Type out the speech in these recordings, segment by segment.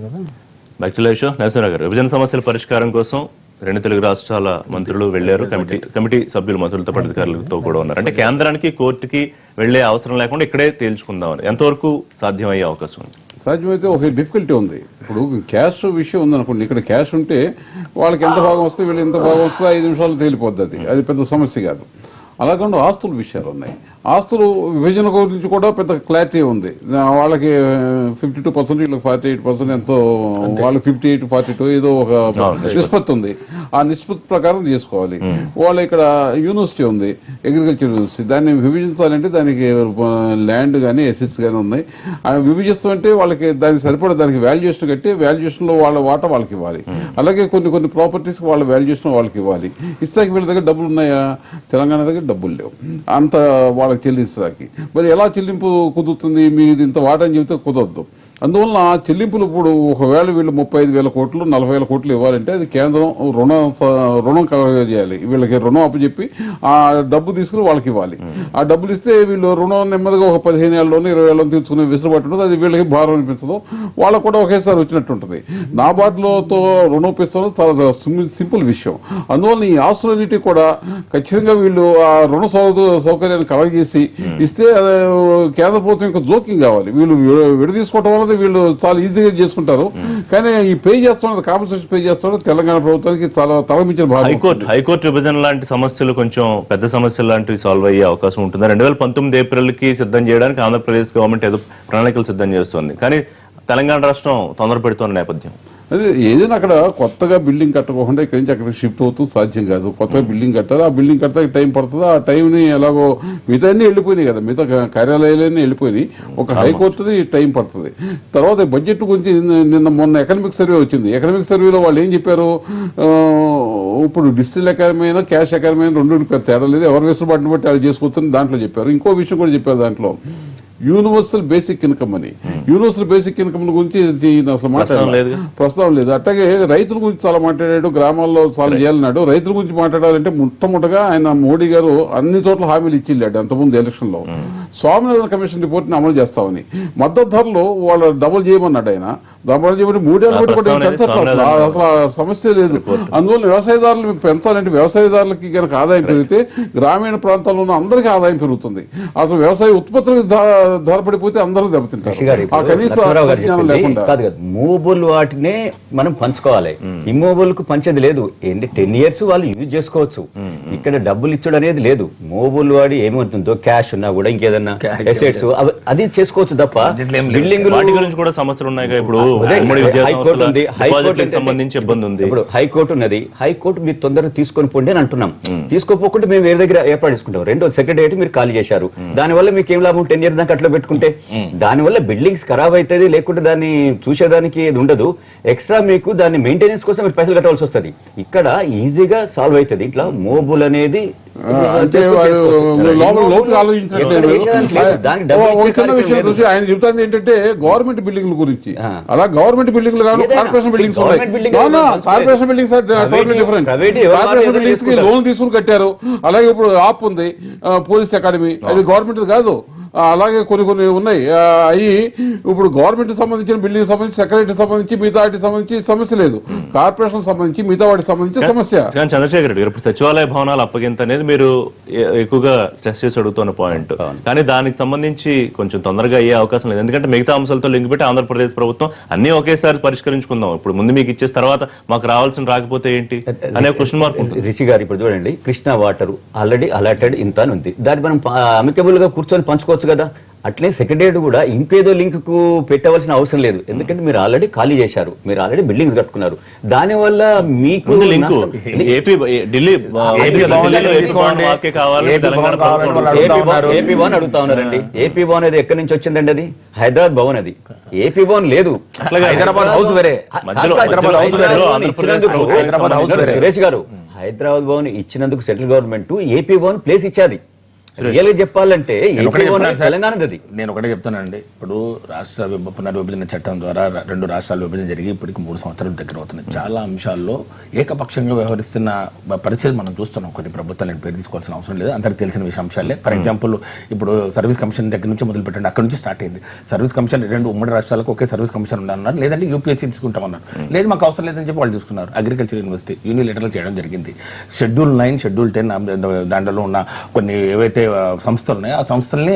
కదా. Back to live show. Narasimharao గారు, విభజన సమస్యల పరిష్కారం కోసం 2 తెలుగు రాష్ట్రాల మంత్రులు వెళ్లారు. కమిటీ సభ్యులు మంత్రులతో పాటు అధికారులతో కూడా ఉన్నారు. అంటే కేంద్రానికి కోర్టుకి వెళ్లే అవసరం లేకుండా ఇక్కడే తేల్చుకుందామని ఎంతవరకు సాధ్యమయ్యే అవకాశం ఉంది? సాధ్యమైతే ఒక డిఫికల్టీ ఉంది. ఇప్పుడు క్యాష్ విషయం ఉందనుకోండి, ఇక్కడ క్యాష్ ఉంటే వాళ్ళకి ఎంత భాగం వస్తే వీళ్ళు ఎంత భాగం వస్తే 5 నిమిషాలు తేలిపోద్ది. అది పెద్ద సమస్య కాదు. అలాగే ఆస్తుల విషయాలు ఉన్నాయి. ఆస్తులు విభజన గురించి కూడా పెద్ద క్లారిటీ ఉంది. వాళ్ళకి 52%, వీళ్ళకి 48%, ఎంతో వాళ్ళకి 58-42 ఏదో ఒక నిష్పత్తి ఉంది. ఆ నిష్పత్తి ప్రకారం చేసుకోవాలి. వాళ్ళ ఇక్కడ యూనివర్సిటీ ఉంది, అగ్రికల్చర్ యూనివర్సిటీ. దాన్ని విభజించాలంటే దానికి ల్యాండ్ కానీ ఎసెట్స్ కానీ ఉన్నాయి. విభజిస్తామంటే వాళ్ళకి దానికి సరిపడా దానికి వాల్యుయేషన్ కట్టి వాల్యుయేషన్లో వాళ్ళ వాటా వాళ్ళకి ఇవ్వాలి. అలాగే కొన్ని ప్రాపర్టీస్కి వాళ్ళ వాల్యుయేషన్ వాళ్ళకి ఇవ్వాలి. ఇస్తాకి వీళ్ళ దగ్గర డబ్బులు ఉన్నాయా? తెలంగాణ దగ్గర డబ్బులు లేవు అంత వాళ్ళకి చెల్లించడానికి. మరి ఎలా చెల్లింపు కుదురుతుంది? మీది ఇంత వాటా అని చెబితే కుదరదు. అందువలన చెల్లింపులు ఇప్పుడు ఒకవేళ వీళ్ళు 35,000 కోట్లు 40,000 కోట్లు ఇవ్వాలంటే అది కేంద్రం రుణం కలగజేయాలి. వీళ్ళకి రుణం అప్పచెప్పి ఆ డబ్బు తీసుకుని వాళ్ళకి ఇవ్వాలి. ఆ డబ్బులు ఇస్తే వీళ్ళు రుణం నెమ్మదిగా ఒక 15 ఏళ్ళలోనే 20 ఏళ్ళలో తీసుకునే వెసులుబాటు ఉంటుంది. అది వీళ్ళకి భారం అనిపించదు. వాళ్ళకు కూడా ఒకేసారి వచ్చినట్టు ఉంటుంది. నాబార్డులతో రుణం ఇప్పిస్తాం చాలా సింపుల్ విషయం. అందువల్ల ఈ ఆస్తులన్నిటి కూడా ఖచ్చితంగా వీళ్ళు ఆ రుణ సౌకర్యాన్ని కలగజేసి ఇస్తే కేంద్ర ప్రభుత్వం యొక్క జోక్యం కావాలి. వీళ్ళు విడదీసుకోవడం వల్ల వీళ్ళు చాలా ఈజీగా చేసుకుంటారు. కానీ ఈ పే చేస్తున్నది కాంపన్సేషన్ పే చేస్తున్నది తెలంగాణ ప్రభుత్వానికి చాలా తలమించిన భాగం. హైకోర్టు విభజన లాంటి సమస్యలు కొంచెం పెద్ద సమస్యలు లాంటివి సాల్వ్ అయ్యే అవకాశం ఉంటుంది. 2019 ఏప్రిల్కి సిద్ధం చేయడానికి ఆంధ్రప్రదేశ్ గవర్నమెంట్ ఏదో ప్రణాళికలు సిద్ధం చేస్తుంది. కానీ తెలంగాణ రాష్ట్రం తొందర పెడుతున్న నేపథ్యం అదే ఏదైనా అక్కడ కొత్తగా బిల్డింగ్ కట్టకుండా ఇక్కడి నుంచి అక్కడ షిఫ్ట్ అవుతూ సాధ్యం కాదు. కొత్తగా బిల్డింగ్ కట్టాలి. ఆ బిల్డింగ్ కడితే టైం పడుతుంది. ఆ టైంని ఎలాగో మిగతా అన్నీ వెళ్ళిపోయినాయి కదా, మిగతా కార్యాలయాలన్నీ వెళ్ళిపోయినాయి. ఒక హైకోర్టుది టైం పడుతుంది. తర్వాత బడ్జెట్ గురించి మొన్న ఎకనామిక్ సర్వే వచ్చింది. ఎకనామిక్ సర్వేలో వాళ్ళు ఏం చెప్పారు? ఇప్పుడు డిజిటల్ ఎకానమీ అయినా క్యాష్ ఎకానమీ అయినా రెండు పెద్ద తేడా లేదు, ఎవరి వెసులుబాటుని బట్టి వాళ్ళు చేసుకోవచ్చని దాంట్లో చెప్పారు. ఇంకో విషయం కూడా చెప్పారు దాంట్లో, యూనివర్సల్ బేసిక్ ఇన్కమ్ అని. యూనివర్సల్ బేసిక్ ఇన్కమ్ గురించి అసలు మాట్లాడలేదు, ప్రస్తావన లేదు. అట్లాగే రైతుల గురించి చాలా మాట్లాడాడు, గ్రామాల్లో చాలా చేయాలన్నాడు. రైతుల గురించి మాట్లాడాలంటే మొట్టమొదటిగా ఆయన మోడీ గారు అన్ని చోట్ల హామీలు ఇచ్చిల్లాడు అంతకుముందు ఎలక్షన్లో. స్వామినాథన్ కమిషన్ రిపోర్ట్ని అమలు చేస్తామని, మద్దతు ధరలు వాళ్ళు డబుల్ చేయమన్నాడు ఆయన. డబుల్ చేయమని 3 ఏళ్ళ కూడా పెంచట్లేదు, అసలు సమస్య లేదు. అందువల్ల వ్యవసాయదారులు పెంచాలంటే వ్యవసాయదారులకి కనుక ఆదాయం పెరిగితే గ్రామీణ ప్రాంతాల్లో ఉన్న అందరికీ ఆదాయం పెరుగుతుంది. అసలు వ్యవసాయ ఉత్పత్తులకు ధర పడిపోతే అందరూ దెబ్బతింటారు. మూవబుల్ వాటినే మనం పంచుకోవాలి, ఇమ్మూవబుల్ కు పంచేది లేదు. 10 years వాళ్ళు యూజ్ చేసుకోవచ్చు. ఇక్కడ డబ్బులు ఇచ్చడం అనేది లేదు. మూవబుల్ వాడి ఏమవుతుందో క్యాష్ ఉన్నా కూడా ఇంకేదన్నా ఎసెట్స్ అది చేసుకోవచ్చు తప్ప బిల్డింగ్ గురించి కూడా సమస్యలు ఉన్నాయి. ఇప్పుడు హైకోర్టు ఉంది, హైకోర్టు సంబంధించి ఇబ్బంది ఉంది. ఇప్పుడు హైకోర్టు ఉన్నది, హైకోర్టు మీరు తొందరగా తీసుకొని పోండి అని అంటున్నాం. తీసుకోపోకుంటే మేము వేరే దగ్గర ఏర్పాటు చేసుకుంటాం. రెండో సెక్రటరీ మీరు ఖాళీ చేశారు, దానివల్ల మీకు ఏం లాభం? 10 years దాకా అట్లా పెట్టుకుంటే దానివల్ల బిల్డింగ్స్ ఖరాబ్ అవుతుంది, లేకుంటే దాన్ని చూసేదానికి ఏది ఉండదు. ఎక్స్ట్రా మీకు దాన్ని మెయింటెనెన్స్ కోసం మీరు పైసలు కట్టవలసి వస్తుంది. ఇక్కడ ఈజీగా సాల్వ్ అవుతుంది. ఇట్లా మోబుల్ అనేది ఆయన చెప్తాను ఏంటంటే గవర్నమెంట్ బిల్డింగ్ల గురించి. అలా గవర్నమెంట్ బిల్డింగ్లు కాదు, కార్పొరేషన్ బిల్డింగ్స్ ఉన్నాయి. Corporation buildings total different. Corporation buildings కి లోన్ తీసుకుని కట్టారు. అలాగే ఇప్పుడు ఆప్ ఉంది, పోలీస్ అకాడమీ, అది గవర్నమెంట్ కాదు. అలాగే కొన్ని ఉన్నాయి. అవి ఇప్పుడు గవర్నమెంట్ సంబంధించిన బిల్డింగ్ సంబంధించి, సెక్రటరీ సంబంధించి, మిగతా వాటికి సంబంధించి సమస్య లేదు. కార్పొరేషన్ సంబంధించి మిగతా వాటికి సంబంధించి సమస్య. చంద్రశేఖర్ రెడ్డి గారు, ఇప్పుడు సచివాలయ భవనాలు అప్పగింత అనేది మీరు ఎక్కువగా స్ట్రెస్ చేసి అడుగుతున్న పాయింట్. కానీ దానికి సంబంధించి కొంచెం తొందరగా అయ్యే అవకాశం లేదు. ఎందుకంటే మిగతా అంశాలతో లింక్ పెట్టి ఆంధ్రప్రదేశ్ ప్రభుత్వం అన్ని ఒకేసారి పరిష్కరించుకుందాం, ఇప్పుడు ముందు మీకు ఇచ్చేసిన తర్వాత మాకు రావాల్సిన రాకపోతే ఏంటి అనే క్వశ్చన్ మార్క్ ఉంటుంది. రిషి గారు ఇప్పుడు చూడండి, కృష్ణా వాటర్ ఆల్రెడీ అలాటెడ్ ఇంత అని ఉంది. దాన్ని మనం అమికబుల్ గా కూర్చొని పంచుకోవచ్చు కదా. అట్లే సెక్రటరీ కూడా ఇంకేదో లింక్ కు పెట్టవలసిన అవసరం లేదు. ఎందుకంటే మీరు ఆల్రెడీ ఖాళీ చేశారు, మీరు ఆల్రెడీ బిల్డింగ్స్ కట్టుకున్నారు. దాని వల్ల మీకు ఏపీ భవన్ అడుగుతా ఉన్నారండి. ఏపీ భవన్ అది ఎక్కడి నుంచి వచ్చిందండి? అది హైదరాబాద్ భవన్. అది ఏపీ భవన్ లేదు. సురేష్ గారు, హైదరాబాద్ భవన్ ఇచ్చినందుకు central government AP Bhavan place ఇచ్చాది. రియల్ గా చెప్పాలంటే నేను ఒకటే ఏపీ చెప్తాను సార్. తెలంగాణది. నేను ఒకటే చెప్తానండి, ఇప్పుడు రాష్ట్ర పునర్విభజన చట్టం ద్వారా 2 రాష్ట్రాల విభజన జరిగి ఇప్పటికి 3 సంవత్సరాలు దగ్గర అవుతున్నాయి. చాలా అంశాల్లో ఏకపక్షంగా వ్యవహరిస్తున్న పరిస్థితి మనం చూస్తున్నాం. కొన్ని ప్రభుత్వాలను పేరు తీసుకోవాల్సిన అవసరం లేదు, అందరికి తెలిసిన అంశాలే. ఫర్ ఎగ్జాంపుల్ ఇప్పుడు సర్వీస్ కమిషన్ దగ్గర నుంచి మొదలు పెట్టండి, అక్కడ నుంచి స్టార్ట్ అయింది. సర్వీస్ కమిషన్ 2 ఉమ్మడి రాష్ట్రాలకు ఒకే సర్వీస్ కమిషన్ ఉండాలన్నారు, లేదంటే యూపీఎస్సీ తీసుకుంటామన్నారు. లేదు మాకు అవసరం లేదని చెప్పి వాళ్ళు తీసుకున్నారు. అగ్రికల్చర్ యూనివర్సిటీ యూనిలేటరల్ చేయడం జరిగింది. షెడ్యూల్ 9, షెడ్యూల్ 10 దాంట్లో ఉన్న కొన్ని ఏవైతే సంస్థలు ఉన్నాయో ఆ సంస్థల్ని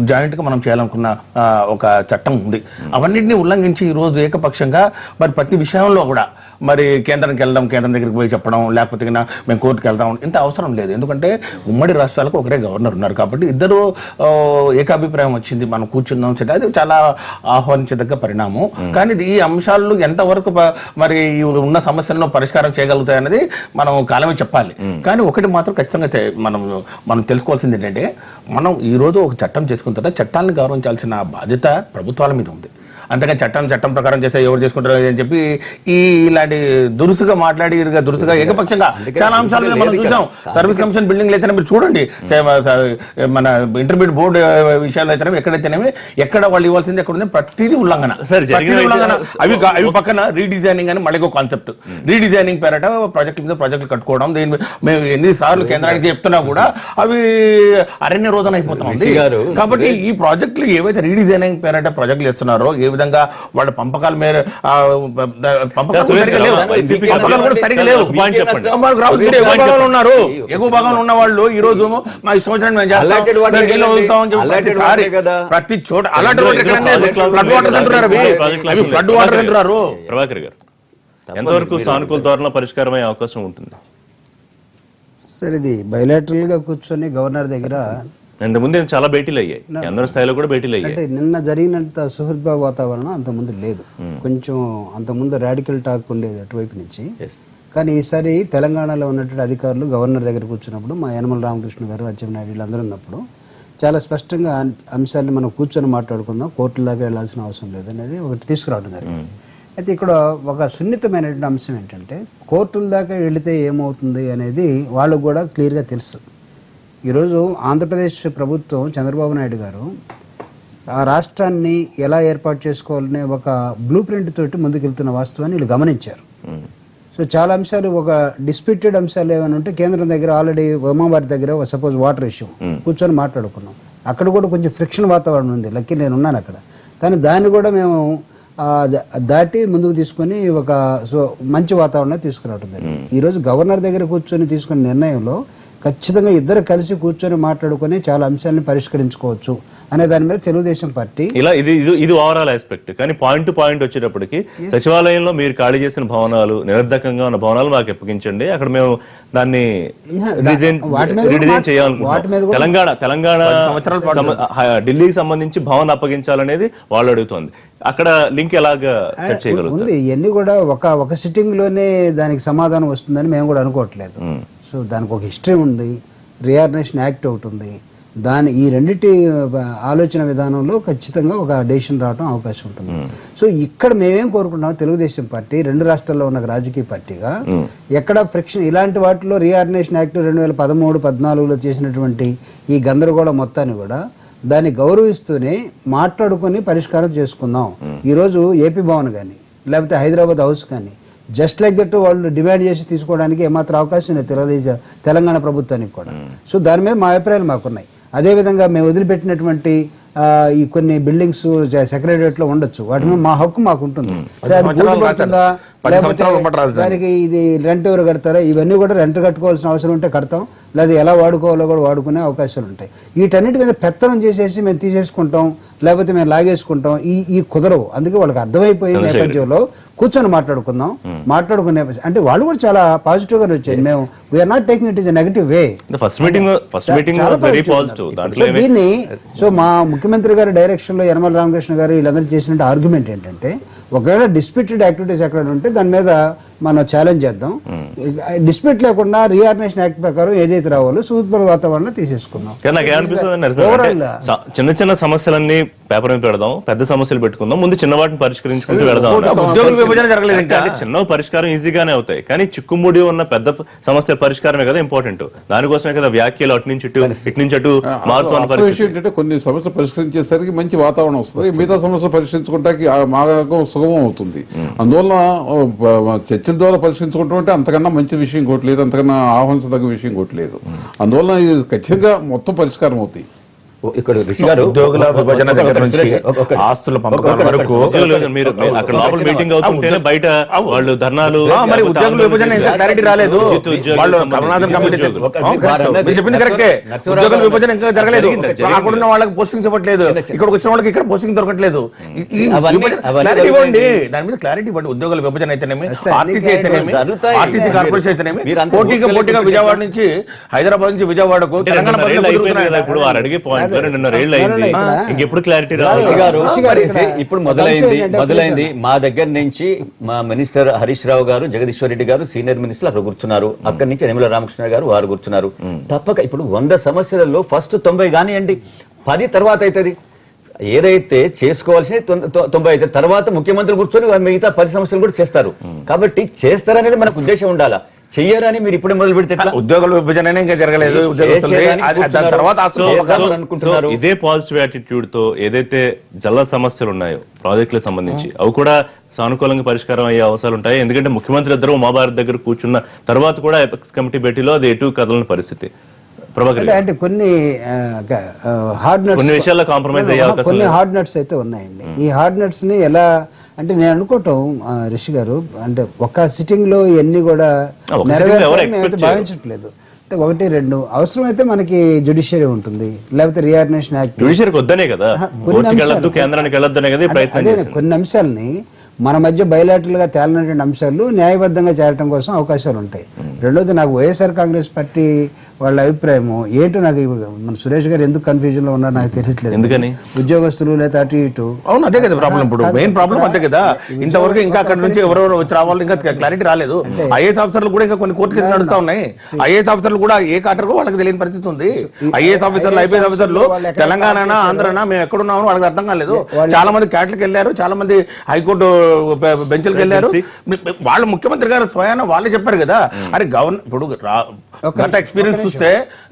జాయింట్ గా మనం చేయాలనుకున్న ఒక చట్టం ఉంది. అవన్నింటినీ ఉల్లంఘించి ఈ రోజు ఏకపక్షంగా మరి ప్రతి విషయంలో కూడా మరి కేంద్రానికి వెళ్దాం, కేంద్రం దగ్గరికి పోయి చెప్పడం, లేకపోతే మేము కోర్టుకు వెళ్దాం, ఇంత అవసరం లేదు. ఎందుకంటే ఉమ్మడి రాష్ట్రాలకు ఒకటే గవర్నర్ ఉన్నారు కాబట్టి ఇద్దరు ఏకాభిప్రాయం వచ్చింది, మనం కూర్చున్నాం. అది చాలా ఆహ్వానించదగ్గ పరిణామం. కానీ ఈ అంశాలు ఎంతవరకు మరి ఉన్న సమస్యలను పరిష్కారం చేయగలుగుతాయన్నది మనం కాలమే చెప్పాలి. కానీ ఒకటి మాత్రం ఖచ్చితంగా మనం తెలుసుకోవాల్సింది ఏంటంటే, మనం ఈ రోజు ఒక చట్టం చేసుకున్న తర్వాత చట్టాలను గౌరవించాల్సిన బాధ్యత ప్రభుత్వాల మీద ఉంది. అంతేగాని చట్టం ప్రకారం చేస్తే ఎవరు చేసుకుంటారు అని చెప్పి ఇలాంటి దురుసుగా మాట్లాడి దురుసుగా ఏకపక్షంగా చాలా అంశాల మీద మనం చూసాం. సర్వీస్ కమిషన్ బిల్డింగ్ అయితేనే మీరు చూడండి, మన ఇంటర్మీడియట్ బోర్డు విషయాలు అయితేనే ఎక్కడైతేనేమి ఎక్కడ వాళ్ళు ఇవ్వాల్సింది ఎక్కడ ఉంది, ప్రతిదీ ఉల్లంఘన. అవి పక్కన రీడిజైనింగ్ అని మళ్ళీ కాన్సెప్ట్. రీడిజైనింగ్ పేరట ప్రాజెక్టుల మీద ప్రాజెక్టులు కట్టుకోవడం, దీన్ని మేము ఎన్నిసార్లు కేంద్రానికి చెప్తున్నా కూడా అవి అరణ్య రోదన అయిపోతా ఉంది. కాబట్టి ఈ ప్రాజెక్టులు ఏవైతే రీడిజైనింగ్ పేరట ప్రాజెక్టులు ఇస్తున్నారో, ఏ విధంగా వాళ్ళ పంపకాల మేర ఉన్నారు, ఎగువ భాగంలో ఉన్న వాళ్ళు ఈ రోజు మా సంవత్సరం ప్రతి చోట అలాంటి ఫ్లడ్ వాటర్ అంటున్నారు. ప్రభాకర్ గారు, ఎంతవరకు సానుకూల ధోరణిలో పరిష్కారం అయ్యే అవకాశం ఉంటుంది? సార్, ఇది బయలాటరల్ గా కూర్చొని గవర్నర్ దగ్గర ఇంతకుముందు చాలా భేటీలు అయ్యాయి, కేంద్ర స్థాయిలో కూడా భేటీలు అయ్యాయి. అంటే నిన్న జరిగినంత సుహృద్భావ వాతావరణం అంతకుముందు లేదు. కొంచెం అంతకుముందు రాడికల్ టాక్ ఉండేది అటువైపు నుంచి. కానీ ఈసారి తెలంగాణలో ఉన్నటువంటి అధికారులు గవర్నర్ దగ్గర కూర్చున్నప్పుడు, మా యనమల రామకృష్ణ గారు, అచ్చెన్నాయుడు వీళ్ళందరూ ఉన్నప్పుడు చాలా స్పష్టంగా అంశాన్ని మనం కూర్చొని మాట్లాడుకుందాం, కోర్టుల దాకా వెళ్లాల్సిన అవసరం లేదనేది ఒకటి తీసుకురావడం జరిగింది. అయితే ఇక్కడ ఒక సున్నితమైనటువంటి అంశం ఏంటంటే, కోర్టుల దాకా వెళితే ఏమవుతుంది అనేది వాళ్ళకు కూడా క్లియర్గా తెలుసు. ఈరోజు ఆంధ్రప్రదేశ్ ప్రభుత్వం, చంద్రబాబు నాయుడు గారు ఆ రాష్ట్రాన్ని ఎలా ఏర్పాటు చేసుకోవాలనే ఒక బ్లూ ప్రింట్ తోటి ముందుకెళ్తున్న వాస్తవాన్ని వీళ్ళు గమనించారు. సో చాలా అంశాలు, ఒక డిస్ప్యూటెడ్ అంశాలు ఏమైనా ఉంటే కేంద్రం దగ్గర ఆల్రెడీ ఉమావారి దగ్గర సపోజ్ వాటర్ ఇష్యూ కూర్చొని మాట్లాడుకున్నాం. అక్కడ కూడా కొంచెం ఫ్రిక్షన్ వాతావరణం ఉంది, లక్కీ నేను ఉన్నాను అక్కడ. కానీ దాన్ని కూడా మేము దాటి ముందుకు తీసుకొని ఒక మంచి వాతావరణం తీసుకురావడం జరిగింది. ఈరోజు గవర్నర్ దగ్గర కూర్చొని తీసుకున్న నిర్ణయంలో ఖచ్చితంగా ఇద్దరు కలిసి కూర్చొని మాట్లాడుకొని చాలా అంశాలను పరిష్కరించుకోవచ్చు అనే దాని మీద తెలుగుదేశం పార్టీ ఇలా ఇది ఓవరాల్ ఆస్పెక్ట్. కానీ పాయింట్ టు పాయింట్ వచ్చేటప్పటికి సచివాలయంలో మీరు ఖాళీ చేసిన భవనాలు, నిరర్ధకంగా ఉన్న భవనాలు మాకు అప్పగించండి, అక్కడ మేము దాన్ని రీడిజైన్ చేయాలనుకుంటున్నాం. తెలంగాణ ఢిల్లీకి సంబంధించి భవన్ అప్పగించాలనేది వాళ్ళు అడుగుతోంది. అక్కడ లింక్ ఎలాగా సెట్ చేయగలుగుతుంది? ఇవన్నీ కూడా ఒక సిట్టింగ్ లోనే దానికి సమాధానం వస్తుందని మేము కూడా అనుకోవట్లేదు. సో దానికి ఒక హిస్టరీ ఉంది, రీఆర్గనైజేషన్ యాక్ట్ ఒకటి ఉంది. ఈ రెండింటి ఆలోచన విధానంలో ఖచ్చితంగా ఒక డెసిషన్ రావడం అవకాశం ఉంటుంది. సో ఇక్కడ మేమేం కోరుకుంటున్నాం, తెలుగుదేశం పార్టీ 2 రాష్ట్రాల్లో ఉన్న రాజకీయ పార్టీగా ఎక్కడ ఫ్రిక్షన్, ఇలాంటి వాటిలో రీఆర్గనైజేషన్ యాక్ట్ 2013-14లో చేసినటువంటి ఈ గందరగోళం మొత్తాన్ని కూడా దాన్ని గౌరవిస్తూనే మాట్లాడుకుని పరిష్కారం చేసుకుందాం. ఈరోజు ఏపీ భవన్ కానీ లేకపోతే హైదరాబాద్ హౌస్ కానీ జస్ట్ లైక్ దట్ వాళ్ళు డిమాండ్ చేసి తీసుకోవడానికి ఏమాత్రం అవకాశం లేదు తెలంగాణ ప్రభుత్వానికి కూడా. సో దాని మీద మా అభిప్రాయాలు మాకున్నాయి. అదేవిధంగా మేము వదిలిపెట్టినటువంటి ఈ కొన్ని బిల్డింగ్స్ సెక్రటరియట్ లో ఉండొచ్చు, వాటి మీద మా హక్కు మాకు ఉంటుంది. దానికి ఇది రెంట్ ఎవరు కడతారో ఇవన్నీ కూడా రెంట్ కట్టుకోవాల్సిన అవసరం ఉంటే కడతాం, లేదా ఎలా వాడుకోవాలో కూడా వాడుకునే అవకాశాలు ఉంటాయి. వీటన్నిటి మీద పెత్తనం చేసేసి మేము తీసేసుకుంటాం, లేకపోతే మేము లాగేసుకుంటాం, ఈ కుదరవు. అందుకే వాళ్ళకి అర్థమైపోయిన నేపథ్యంలో కూర్చొని మాట్లాడుకుందాం. మాట్లాడుకునే అంటే వాళ్ళు కూడా చాలా పాజిటివ్ గా వచ్చారు. మేము we are not taking it is a negative way. దీన్ని సో మా ముఖ్యమంత్రి గారి డైరెక్షన్ లో యనమల రామకృష్ణ గారు వీళ్ళందరూ చేసిన ఆర్గ్యుమెంట్ ఏంటంటే, ఒకవేళ డిస్ప్యూటెడ్ యాక్టివిటీస్ ఎక్కడ ఉంటే దాని మీద మనం ఛాలెంజ్ చేద్దాం. డిస్ప్యూట్ లేకుండా రీఆర్గనైజేషన్ యాక్ట్ ప్రకారం ఏదైతే రావాలో సూత్పర వాతావరణం తీసేసుకున్నాం. కానీ నాకు ఏమనిపిస్తుంది నరసింహ అంటే చిన్న చిన్న సమస్యలన్నీ పేపర్ మీద పెడదాం, పెద్ద సమస్యలు పెట్టుకుందాం, ముందు చిన్న వాటిని పరిష్కరించుకుంటూ వెళదాం. ఉద్యోగుల విభజన జరగలేదు ఇంకా. అంటే చిన్న పరిష్కారం ఈజీగానే అవుతాయి, కానీ చిక్కుముడి ఉన్న పెద్ద సమస్య పరిష్కారమే కదా ఇంపార్టెంట్. దానికోసమే కదా వ్యాఖ్యలు అటు నుంచి అటు మారుతున్న అసలు పరిస్థితి. విషయం ఏంటంటే కొన్ని సమస్యలు పరిష్కరించేసరికి మంచి వాతావరణం వస్తుంది, మిగతా సమస్యలు పరిష్కరించుకుంటానికి మాకు సుగమం అవుతుంది. అందువల్ల చర్చల ద్వారా పరిష్కరించుకుంటాం అంటే అంతకన్నా మంచి విషయం ఇంకోటి లేదు, అంతకన్నా ఆహ్వానించదగ్గ విషయం ఇంకోటి లేదు. అందువల్ల ఇది ఖచ్చితంగా మొత్తం పరిష్కారం అవుతాయి. ఇక్కడ రిషి గారు ఉద్యోగుల విభజన దగ్గర నుంచి ఆస్తుల పంపకాల వరకు మీరు అక్కడ లోపల మీటింగ్ అవుతుంటేనే బయట వాళ్ళు ధర్నాలు. మరి ఉద్యోగుల విభజన ఇంకా క్లారిటీ రాలేదు. వాళ్ళు కమలనాథన్ కమిటీ మీరు చెప్పింది కరెక్టే, ఉద్యోగుల విభజన ఇంకా జరగలేదు. అక్కడున్న వాళ్ళకి పోస్టింగ్స్ ఇవ్వట్లేదు, ఇక్కడికి వచ్చిన వాళ్ళకి ఇక్కడ పోస్టింగ్ దొరకట్లేదు. క్లారిటీ ఇవ్వండి, దాని మీద క్లారిటీ ఇవ్వండి. ఉద్యోగుల విభజన అయితేనేమి, ఆర్టీసీ అయితేనేమి, ఆర్టీసీ కార్పొరేషన్ అయితేనేమి, పోటీగా విజయవాడ నుంచి హైదరాబాద్ నుంచి విజయవాడకు తెలంగాణ ఇప్పుడు వారు అడిగే పాయింట్ ఇంకెప్పుడు క్లారిటీ ఇప్పుడు మొదలైంది మా దగ్గర నుంచి మా మినిస్టర్ హరీష్ రావు గారు, జగదీశ్వర్ రెడ్డి గారు సీనియర్ మినిస్టర్ అక్కడ కూర్చున్నారు, అక్కడి నుంచి యనమల రామకృష్ణ గారు వారు కూర్చున్నారు. తప్పక ఇప్పుడు 100 సమస్యలలో ఫస్ట్ 90 కానివ్వండి, 10 తర్వాత అవుతుంది. ఏదైతే చేసుకోవాల్సిన 90 అయితే తర్వాత ముఖ్యమంత్రి కూర్చొని మిగతా 10 సమస్యలు కూడా చేస్తారు. కాబట్టి చేస్తారనేది మనకు ఉద్దేశం ఉండాలా, చెయ్యరని మీరు ఇప్పుడే మొదలు పెడితే ఉద్యోగుల విభజన ఇంకా జరగలేదు. అనుకుంటున్నారు. ఇదే పాజిటివ్ యాటిట్యూడ్ తో ఏదైతే జల సమస్యలు ఉన్నాయో ప్రాజెక్టులకు సంబంధించి అవి కూడా సానుకూలంగా పరిష్కారం అయ్యే అవసరాలు ఉంటాయి. ఎందుకంటే ముఖ్యమంత్రి ఇద్దరు ఉమాభారత్ దగ్గర కూర్చున్న తర్వాత కూడా ఎపెక్స్ కమిటీ భేటీలో అది ఎటు కదలని పరిస్థితి. అంటే కొన్ని హార్డ్ నట్స్, కొన్ని విషయాల్లో కాంప్రమైజ్ అయ్యే అవకాశం, కొన్ని హార్డ్ నట్స్ అయితే ఉన్నాయండి. ఈ హార్డ్ నట్స్ ని ఎలా అంటే నేను అనుకోవటం రిషి గారు, అంటే ఒక సిట్టింగ్ లో ఇవన్నీ కూడా నెరవేర్చాలని భావించట్లేదు. అంటే 1, 2 అవసరమైతే మనకి జ్యుడిషియరీ ఉంటుంది, లేకపోతే రీఆర్గనైజేషన్ యాక్ట్. జ్యుడిషియరీకి వద్దనే కదా, కేంద్రానికి వెళ్ళొద్దనే కదా ప్రయత్నం. కొన్ని అంశాలని మన మధ్య బయలాటరల్ గా తేలినటువంటి అంశాలు న్యాయబద్ధంగా చేరటం కోసం అవకాశాలు ఉంటాయి. రెండోది, నాకు వైఎస్ఆర్ కాంగ్రెస్ పార్టీ వాళ్ళ అభిప్రాయము ఏంటో నాకు మన సురేష్ గారు ఎందుకు కన్ఫ్యూజన్ లో ఉన్నారో నాకు తెలియట్లేదు. ఎందుకని ఉద్యోగస్తులు లేదా అటు ఇటు. అవును, అదే కదా ప్రాబ్లం. ఇప్పుడు మెయిన్ ప్రాబ్లం అంతే కదా. ఇంతవరకు ఇంకా అక్కడ నుంచి ఎవరెవరు వచ్చి రావాలి, ఇంకా క్లారిటీ రాలేదు. ఐఏఎస్ ఆఫీసర్లు కూడా ఇంకా కొన్ని కోర్టు కేసులు నడుస్తా ఉన్నాయి. ఐఏఎస్ ఆఫీసర్లు కూడా ఏ కాటర్కో వాళ్ళకి తెలియని పరిస్థితి ఉంది. ఐఏఎస్ ఆఫీసర్లు, ఐపీఎస్ ఆఫీసర్లు తెలంగాణ ఆంధ్రనా మేము ఎక్కడున్నామో వాళ్ళకి అర్థం కాలేదు. చాలా మంది క్యాట్లకు వెళ్ళారు, చాలా మంది హైకోర్టు బెంచ్లకు వెళ్ళారు. వాళ్ళ ముఖ్యమంత్రి గారు స్వయాన వాళ్ళే చెప్పారు కదా. అరే ఇప్పుడు గత ఎక్స్పీరియన్స్ చూస్తే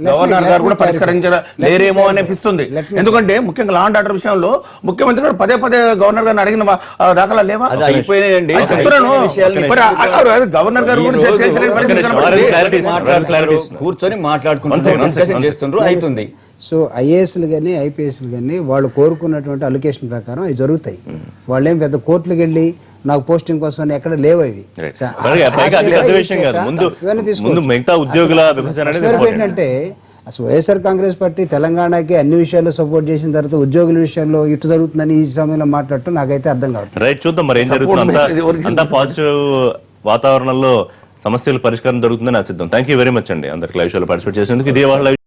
గవర్నర్ గారు కూడా పరిష్కరించలేరేమో అనిపిస్తుంది. ఎందుకంటే ముఖ్యంగా లా అండ్ ఆర్డర్ విషయంలో ముఖ్యమంత్రి గారు పదే గవర్నర్ గారిని అడిగిన దాఖలా లేవా? చెప్తున్నాను, గవర్నర్ గారు కూర్చొని మాట్లాడుకుంటున్నారు అవుతుంది. సో ఐఏఎస్లు కానీ ఐపీఎస్లు కానీ వాళ్ళు కోరుకున్నటువంటి అలొకేషన్ ప్రకారం అవి జరుగుతాయి. వాళ్ళేం పెద్ద కోర్టులకు వెళ్ళి నాకు పోస్టింగ్ కోసం ఎక్కడ లేవు అవి. ఏంటంటే అసలు వైఎస్ఆర్ కాంగ్రెస్ పార్టీ తెలంగాణకి అన్ని విషయాల్లో సపోర్ట్ చేసిన తర్వాత ఉద్యోగుల విషయంలో ఇటు జరుగుతుందని ఈ సమయంలో మాట్లాడటం నాకైతే అర్థం కావట్లేదు. రైట్, చూద్దాం మరి ఏం జరుగుతుంది. అంతా పాజిటివ్ వాతావరణంలో సమస్యల పరిష్కారం దొరుకుతుందని ఆశిద్దాం. థ్యాంక్ యూ వెరీ మచ్ అండి అందరికి లైవ్ షోలో పార్టిసిపేట్ చేసినందుకు. ఇదే వాళ్ళ